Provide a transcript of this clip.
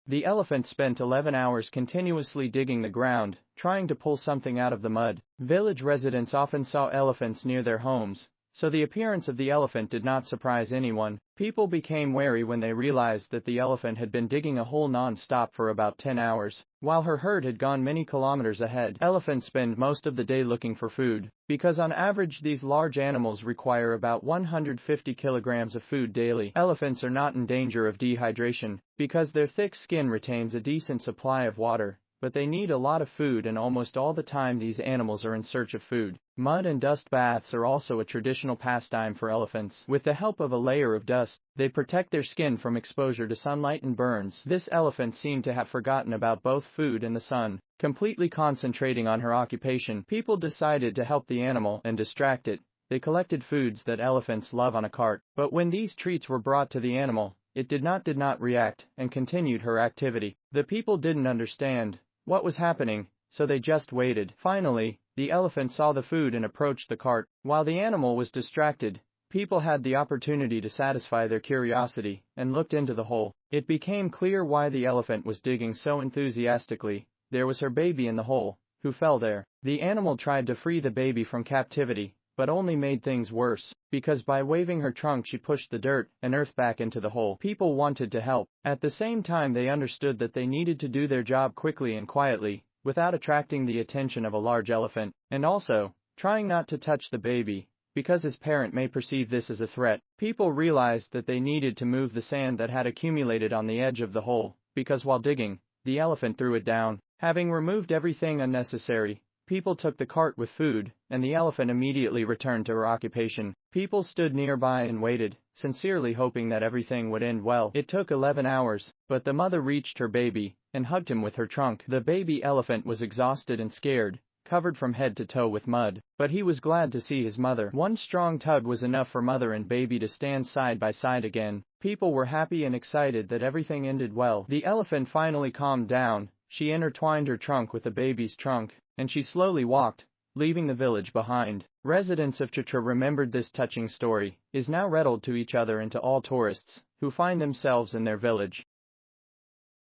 The elephant spent 11 hours continuously digging the ground, trying to pull something out of the mud. Village residents often saw elephants near their homes, so the appearance of the elephant did not surprise anyone. People became wary when they realized that the elephant had been digging a hole non-stop for about 10 hours, while her herd had gone many kilometers ahead. Elephants spend most of the day looking for food, because on average these large animals require about 150 kilograms of food daily. Elephants are not in danger of dehydration, because their thick skin retains a decent supply of water, but they need a lot of food, and almost all the time these animals are in search of food. Mud and dust baths are also a traditional pastime for elephants. With the help of a layer of dust, they protect their skin from exposure to sunlight and burns. This elephant seemed to have forgotten about both food and the sun, completely concentrating on her occupation. People decided to help the animal and distract it. They collected foods that elephants love on a cart, but when these treats were brought to the animal, it did not react and continued her activity. The people didn't understand what was happening, so they just waited. Finally, the elephant saw the food and approached the cart. While the animal was distracted, people had the opportunity to satisfy their curiosity and looked into the hole. It became clear why the elephant was digging so enthusiastically. There was her baby in the hole, who fell there. The animal tried to free the baby from captivity, but only made things worse, because by waving her trunk she pushed the dirt and earth back into the hole. People wanted to help. At the same time they understood that they needed to do their job quickly and quietly, without attracting the attention of a large elephant, and also, trying not to touch the baby, because his parent may perceive this as a threat. People realized that they needed to move the sand that had accumulated on the edge of the hole, because while digging, the elephant threw it down. Having removed everything unnecessary, people took the cart with food, and the elephant immediately returned to her occupation. People stood nearby and waited, sincerely hoping that everything would end well. It took 11 hours, but the mother reached her baby and hugged him with her trunk. The baby elephant was exhausted and scared, covered from head to toe with mud, but he was glad to see his mother. One strong tug was enough for mother and baby to stand side by side again. People were happy and excited that everything ended well. The elephant finally calmed down. She intertwined her trunk with the baby's trunk, and she slowly walked, leaving the village behind. Residents of Chitra remembered this touching story, is now riddled to each other and to all tourists who find themselves in their village.